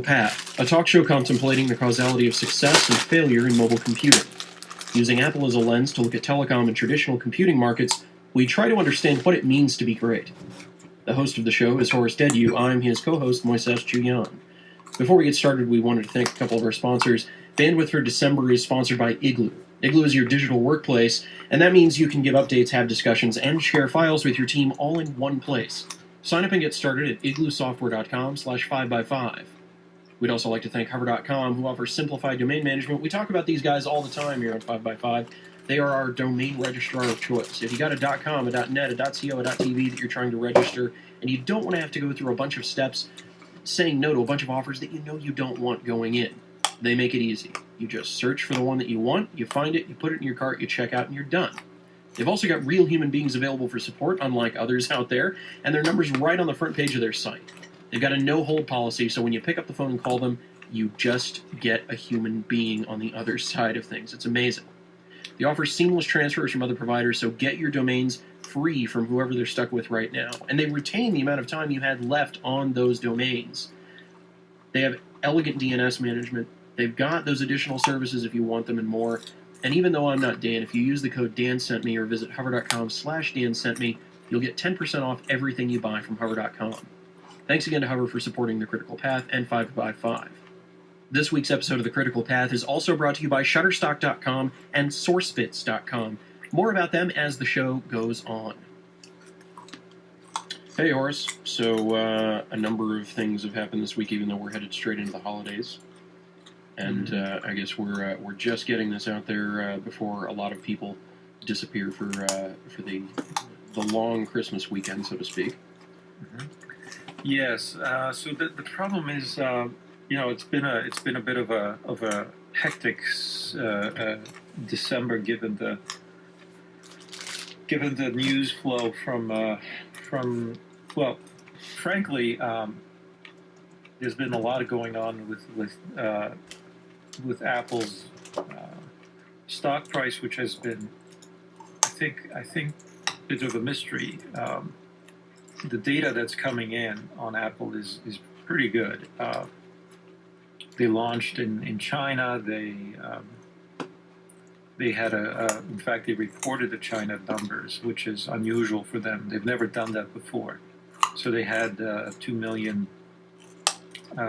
Path, a talk show contemplating the causality of success and failure in mobile computing. Using Apple as a lens to look at telecom and traditional computing markets, we try to understand what it means to be great. The host of the show is Horace Dediu. I'm his co-host, Moises Chuyan. Before we get started, we wanted to thank a couple of our sponsors. Bandwidth for December is sponsored by Igloo. Igloo is your digital workplace, and that means you can give updates, have discussions, and share files with your team all in one place. Sign up and get started at igloosoftware.com/5x5. We'd also like to thank Hover.com, who offers simplified domain management. We talk about these guys all the time here on 5x5. They are our domain registrar of choice. If you got a .com, a .net, a .co, a .tv that you're trying to register, and you don't want to have to go through a bunch of steps saying no to a bunch of offers that you know you don't want going in, they make it easy. You just search for the one that you want, you find it, you put it in your cart, you check out, and you're done. They've also got real human beings available for support, unlike others out there, and their number's right on the front page of their site. They've got a no-hold policy, so when you pick up the phone and call them, you just get a human being on the other side of things. It's amazing. They offer seamless transfers from other providers, so get your domains free from whoever they're stuck with right now. And they retain the amount of time you had left on those domains. They have elegant DNS management. They've got those additional services if you want them and more. And even though I'm not Dan, if you use the code DANSENTME or visit hover.com/DANSENTME, you'll get 10% off everything you buy from hover.com. Thanks again to Hover for supporting The Critical Path and 5x5. This week's episode of The Critical Path is also brought to you by Shutterstock.com and SourceBits.com. More about them as the show goes on. Hey, Horace. So, a number of things have happened this week, even though we're headed straight into the holidays. And I guess we're just getting this out there before a lot of people disappear for the long Christmas weekend, so to speak. Mm-hmm. Yes. So the problem is, it's been a bit of a hectic December given the news flow from frankly, there's been a lot going on with Apple's stock price, which has been, I think, a bit of a mystery. The data that's coming in on Apple is pretty good. They launched in China. They had in fact, they reported the China numbers, which is unusual for them. They've never done that before. So they had 2 million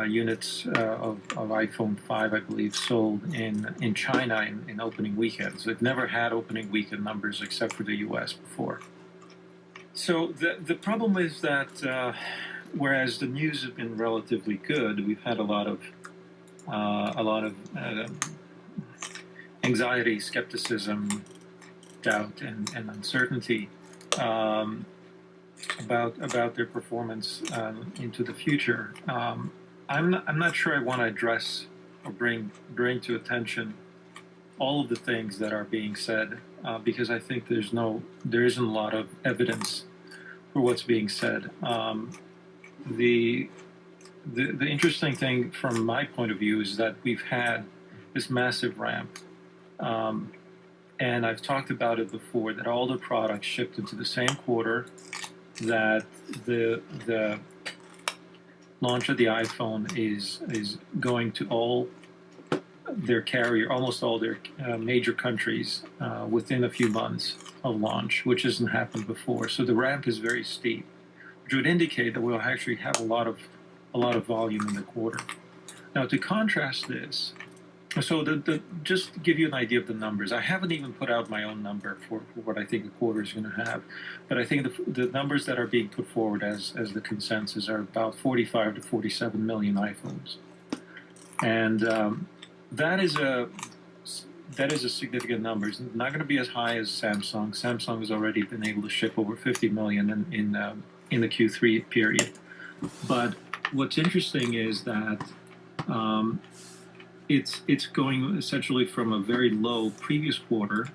units of iPhone 5, I believe, sold in China in opening weekends. They've never had opening weekend numbers except for the U.S. before. So the problem is that whereas the news has been relatively good, we've had a lot of anxiety, skepticism, doubt, and uncertainty about their performance into the future. I'm not sure I want to address or bring to attention all of the things that are being said because I think there isn't a lot of evidence for what's being said. The interesting thing from my point of view is that we've had this massive ramp, and I've talked about it before, that all the products shipped into the same quarter, that the launch of the iPhone is going to almost all their major countries within a few months of launch, which hasn't happened before. So the ramp is very steep, which would indicate that we'll actually have a lot of volume in the quarter. Now, to contrast this, so just to give you an idea of the numbers, I haven't even put out my own number for what I think the quarter is going to have, but I think the numbers that are being put forward as the consensus are about 45 to 47 million iPhones, and that is a significant number. It's not going to be as high as Samsung. Samsung has already been able to ship over 50 million in the Q3 period. But what's interesting is that it's going essentially from a very low previous quarter,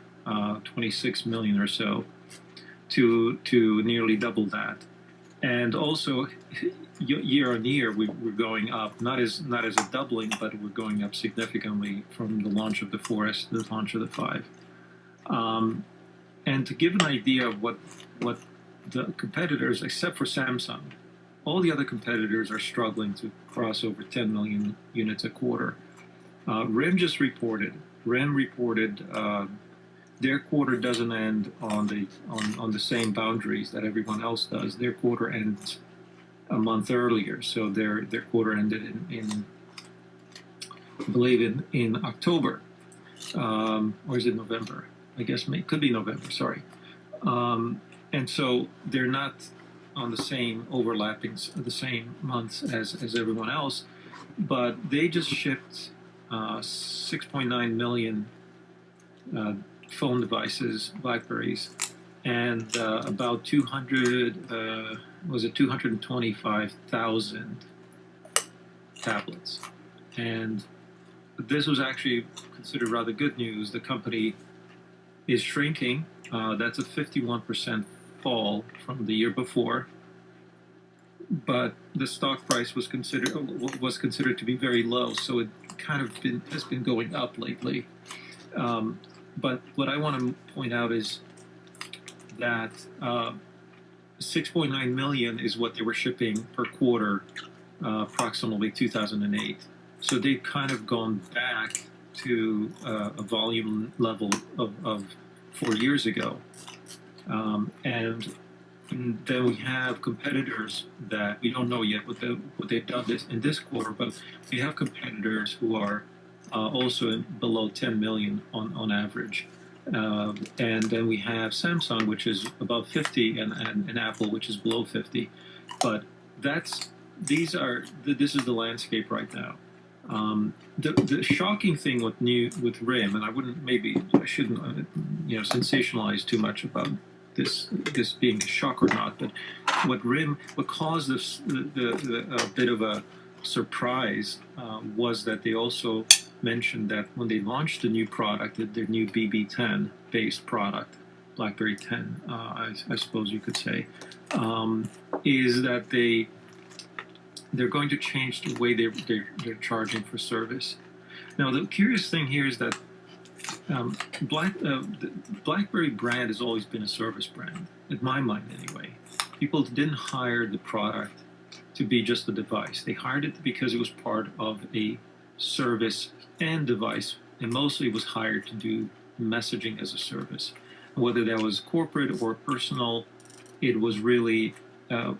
26 million or so, to nearly double that. And also, year on year, we're going up, not as a doubling, but we're going up significantly from the launch of the 4S to the launch of the 5. And to give an idea of what the competitors, except for Samsung, all the other competitors are struggling to cross over 10 million units a quarter. RIM just reported. RIM reported their quarter doesn't end on the same boundaries that everyone else does. Their quarter ends a month earlier, so their quarter ended in I believe in October, or is it November? I guess it could be November. Sorry, and so they're not on the same overlapping the same months as everyone else, but they just shipped 6.9 million phone devices, Blackberries, and about 225,000 tablets. And this was actually considered rather good news. The company is shrinking. That's a 51% fall from the year before. But the stock price was considered to be very low, so it kind of has been going up lately. But what I want to point out is that 6.9 million is what they were shipping per quarter, approximately 2008. So they've kind of gone back to a volume level of 4 years ago. And then we have competitors that we don't know yet what they've done in this quarter, but we have competitors who are also below 10 million on average. And then we have Samsung, which is above 50, and Apple, which is below 50. But this is the landscape right now. The shocking thing with RIM, and I shouldn't sensationalize too much about this being a shock or not, but what caused this a bit of a surprise was that they also mentioned that when they launched the new product, their new BB10 based product, BlackBerry 10, I suppose you could say, is that they're going to change the way they're charging for service. Now, the curious thing here is that the BlackBerry brand has always been a service brand, in my mind anyway. People didn't hire the product to be just a device. They hired it because it was part of a service and device, and mostly it was hired to do messaging as a service. Whether that was corporate or personal, it was really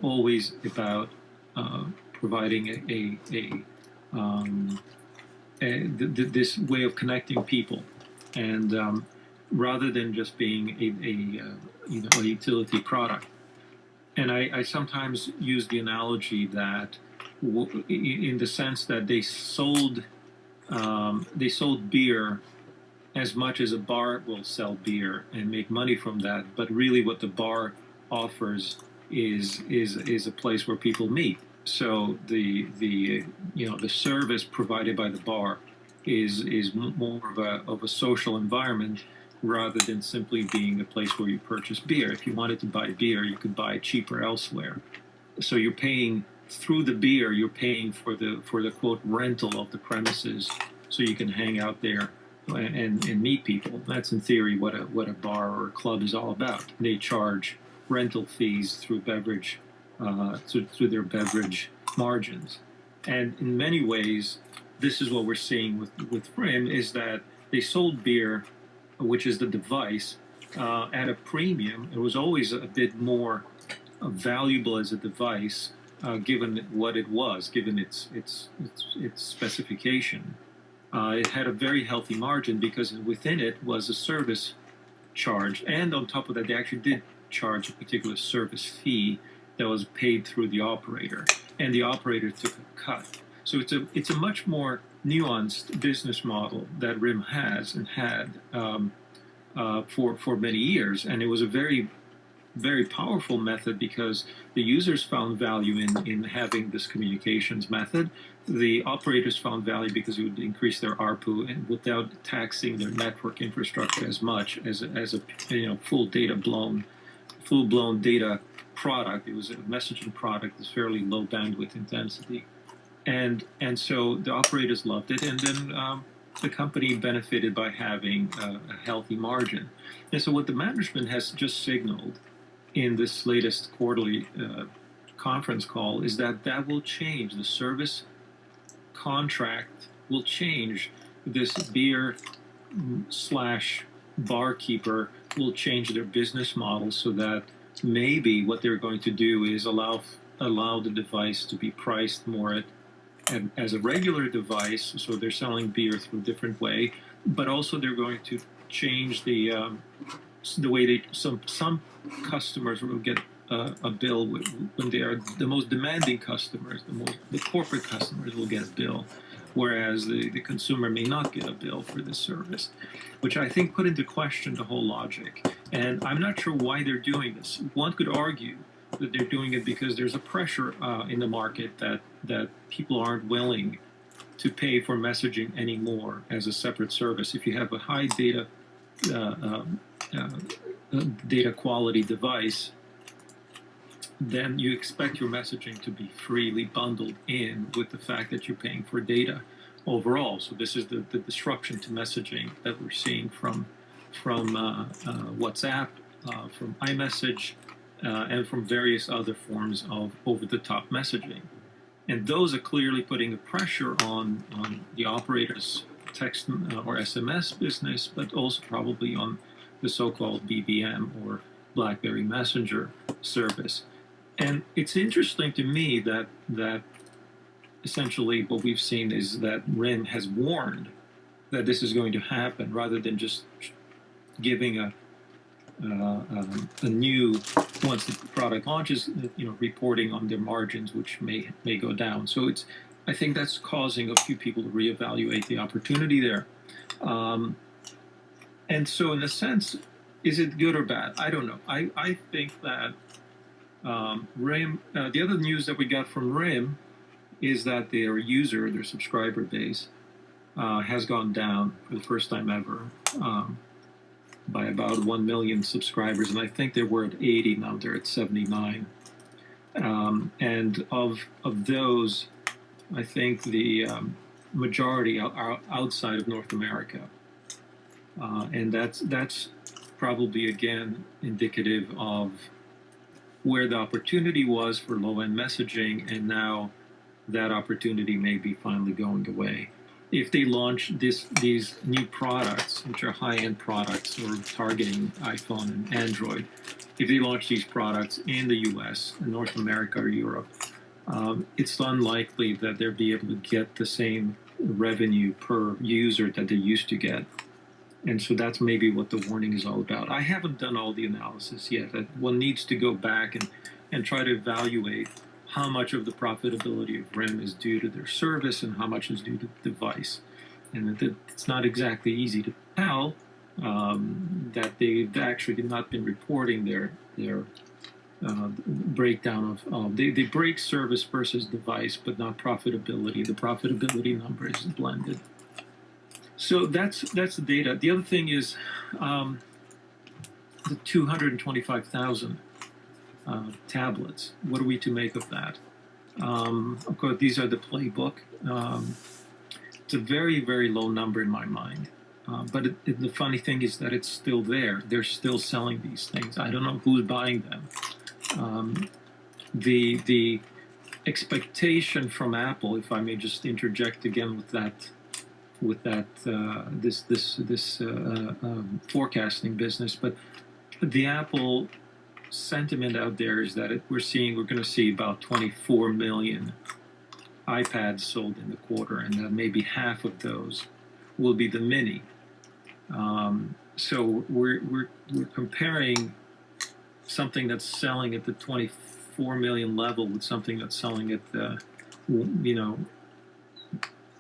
always about providing this way of connecting people, and rather than just being a utility product. And I sometimes use the analogy that, in the sense that they sold beer as much as a bar will sell beer and make money from that, but really what the bar offers is a place where people meet. So the service provided by the bar is more of a social environment rather than simply being a place where you purchase beer. If you wanted to buy beer, you could buy it cheaper elsewhere. So you're paying through the beer, you're paying for the quote rental of the premises, so you can hang out there and meet people. That's in theory what a bar or a club is all about. They charge rental fees through beverage, through their beverage margins. And in many ways, this is what we're seeing with RIM, is that they sold beer, which is the device, at a premium. It was always a bit more valuable as a device, given what it was, given its specification. It had a very healthy margin because within it was a service charge, and on top of that, they actually did charge a particular service fee that was paid through the operator, and the operator took a cut. So it's a much more nuanced business model that RIM has and had for many years, and it was a very, very powerful method because the users found value in having this communications method. The operators found value because it would increase their ARPU and without taxing their network infrastructure as much as a full-blown data product. It was a messaging product with fairly low bandwidth intensity. And so the operators loved it, and then the company benefited by having a healthy margin. And so what the management has just signaled in this latest quarterly conference call is that that will change. The service contract will change. This beer slash barkeeper will change their business model so that maybe what they're going to do is allow the device to be priced more as a regular device. So they're selling beer through a different way, but also they're going to change the way some customers will get a bill when they are the most demanding customers. The corporate customers will get a bill, whereas the consumer may not get a bill for this service, which I think put into question the whole logic. And I'm not sure why they're doing this. One could argue that they're doing it because there's a pressure in the market that people aren't willing to pay for messaging anymore as a separate service. If you have a high data quality device, then you expect your messaging to be freely bundled in with the fact that you're paying for data overall. So this is the disruption to messaging that we're seeing from WhatsApp, from iMessage, and from various other forms of over-the-top messaging. And those are clearly putting a pressure on the operator's text or SMS business, but also probably on the so-called BBM or BlackBerry Messenger service. And it's interesting to me that essentially what we've seen is that RIM has warned that this is going to happen, rather than just giving a new, once the product launches, reporting on their margins, which may go down. So I think that's causing a few people to reevaluate the opportunity there. And so in a sense, is it good or bad? I don't know. I think that RIM, the other news that we got from RIM is that their subscriber base, has gone down for the first time ever, by about 1 million subscribers. And I think they were at 80, now they're at 79. And of those, I think the majority are outside of North America. And that's probably, again, indicative of where the opportunity was for low-end messaging, and now that opportunity may be finally going away. If they launch these new products, which are high-end products or targeting iPhone and Android, if they launch these products in the US, North America, or Europe, it's unlikely that they'll be able to get the same revenue per user that they used to get. And so that's maybe what the warning is all about. I haven't done all the analysis yet. One needs to go back and try to evaluate how much of the profitability of RIM is due to their service and how much is due to the device. And it's not exactly easy to tell that they've actually not been reporting their breakdown of they break service versus device, but not profitability. The profitability number is blended. So that's the data. The other thing is the 225,000 tablets. What are we to make of that? Of course, these are the playbook. It's a very, very low number in my mind. But the funny thing is that it's still there. They're still selling these things. I don't know who's buying them. The expectation from Apple, if I may just interject again with that this forecasting business, but the Apple sentiment out there is that we're going to see about 24 million iPads sold in the quarter, and that maybe half of those will be the Mini. So we're comparing something that's selling at the 24 million level with something that's selling at the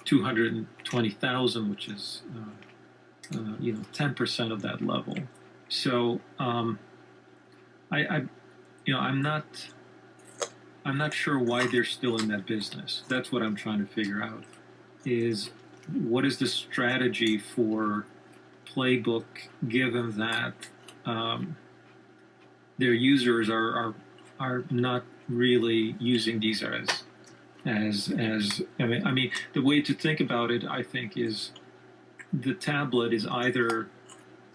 220,000, which is 10% of that level. So I'm not sure why they're still in that business. That's what I'm trying to figure out. Is what is the strategy for Playbook, given that their users are not really using these as I mean the way to think about it, I think, is the tablet is either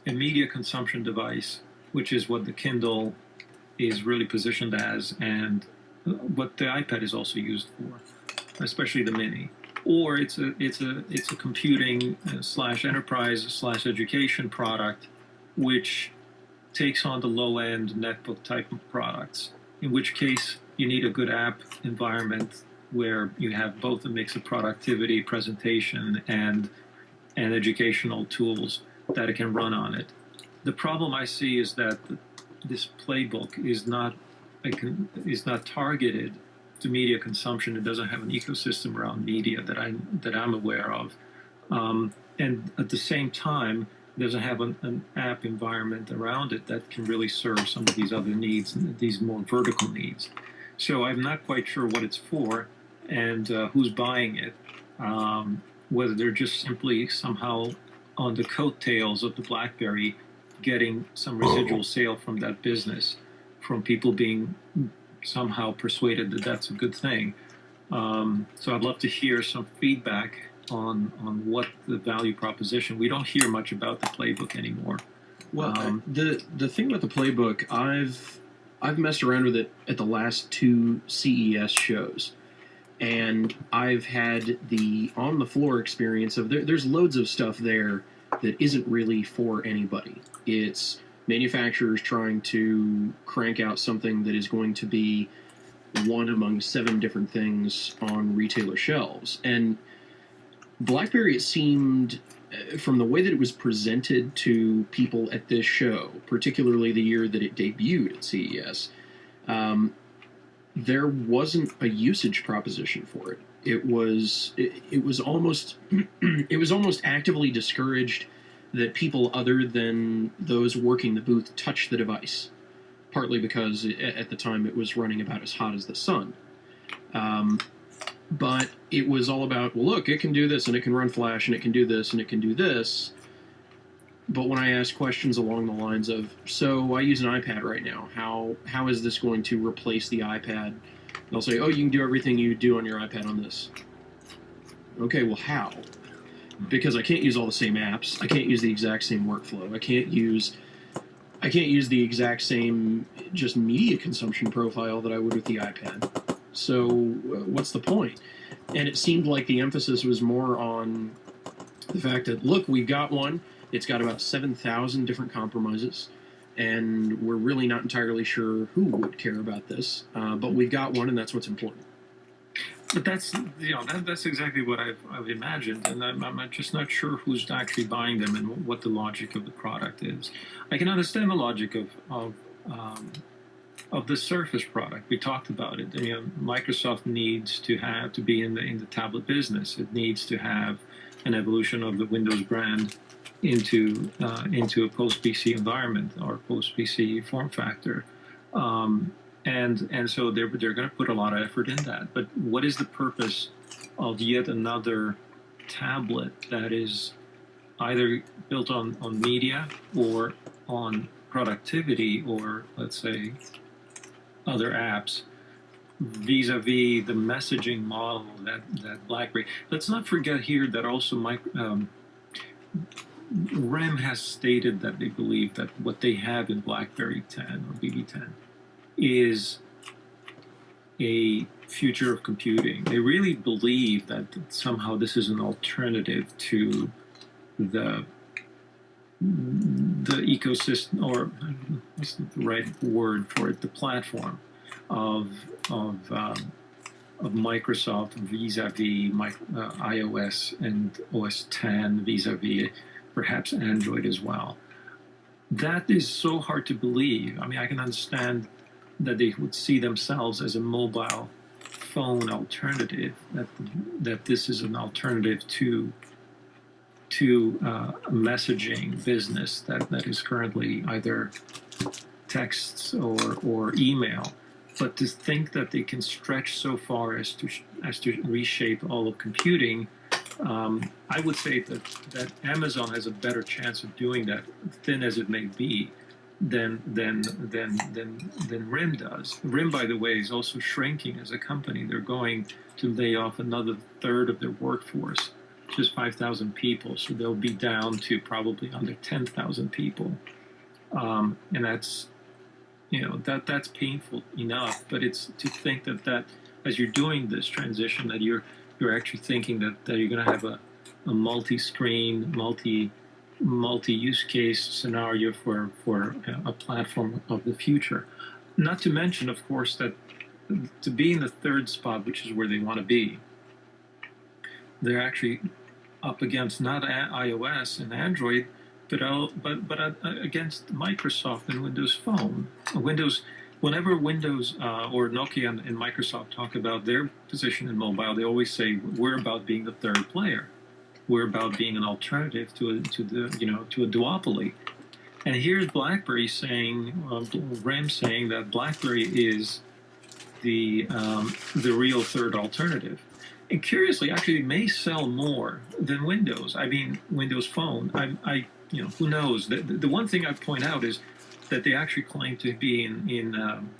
a media consumption device, which is what the Kindle is really positioned as, and what the iPad is also used for, especially the Mini. Or it's a computing slash enterprise slash education product, which takes on the low end netbook type of products. In which case, you need a good app environment where you have both a mix of productivity, presentation, and educational tools that it can run on it. The problem I see is that this playbook is not targeted to media consumption. It doesn't have an ecosystem around media that I'm aware of, and at the same time, it doesn't have an app environment around it that can really serve some of these other needs, these more vertical needs. So I'm not quite sure what it's for and who's buying it. Whether they're just simply somehow on the coattails of the BlackBerry getting some residual sale from that business, from people being somehow persuaded that that's a good thing. So I'd love to hear some feedback on what the value proposition. We don't hear much about the playbook anymore. Well, the thing about the playbook, I've messed around with it at the last two CES shows, and I've had the on the floor experience of there's loads of stuff there that isn't really for anybody. It's manufacturers trying to crank out something that is going to be one among 7 different things on retailer shelves. And BlackBerry, it seemed, from the way that it was presented to people at this show, particularly the year that it debuted at CES, there wasn't a usage proposition for it. It was almost it was almost actively discouraged that people other than those working the booth touch the device, partly because at the time it was running about as hot as the sun. But it was all about, well, look, it can do this, and it can run Flash, and it can do this, and it can do this. But when I ask questions along the lines of, so I use an iPad right now, how is this going to replace the iPad? They'll say, oh, you can do everything you do on your iPad on this. Okay, well, how? Because I can't use all the same apps. I can't use the exact same workflow. I can't use the exact same just media consumption profile that I would with the iPad. So what's the point? And it seemed like the emphasis was more on the fact that, look, we've got one. It's got about 7,000 different compromises, and we're really not entirely sure who would care about this. But we've got one, and that's what's important. But that's that's exactly what I've imagined, and I'm just not sure who's actually buying them and what the logic of the product is. I can understand the logic of the Surface product. We talked about it. Microsoft needs to be in the tablet business. It needs to have an evolution of the Windows brand into a post PC environment or post PC form factor. And so they're going to put a lot of effort in that. But what is the purpose of yet another tablet that is either built on media or on productivity or, let's say, other apps, vis-a-vis the messaging model that BlackBerry. Let's not forget here that also RIM has stated that they believe that what they have in BlackBerry 10 or BB10 is a future of computing. They really believe that somehow this is an alternative to the ecosystem, or what's the right word for it, the platform of Microsoft vis-a-vis iOS and OS 10 vis-a-vis perhaps Android as well. That is so hard to believe. I mean, I can understand that they would see themselves as a mobile phone alternative, that this is an alternative to a messaging business that is currently either texts or email. But to think that they can stretch so far as to reshape all of computing, I would say that Amazon has a better chance of doing that, thin as it may be, than RIM does. RIM, by the way, is also shrinking as a company. They're going to lay off another third of their workforce, just 5,000 people. So they'll be down to probably under 10,000 people, and that's painful enough. But it's to think that as you're doing this transition, that you're actually thinking that you're going to have a multi-screen, multi-use case scenario for a platform of the future. Not to mention, of course, that to be in the third spot, which is where they want to be, they're actually up against not iOS and Android, but against Microsoft and Windows Phone. Whenever Windows or Nokia and Microsoft talk about their position in mobile, they always say we're about being the third player. We're about being an alternative to a duopoly. And here's BlackBerry saying, REM saying that BlackBerry is the real third alternative. And curiously, actually, it may sell more than Windows. I mean, Windows Phone. Who knows? The one thing I point out is that they actually claim to be in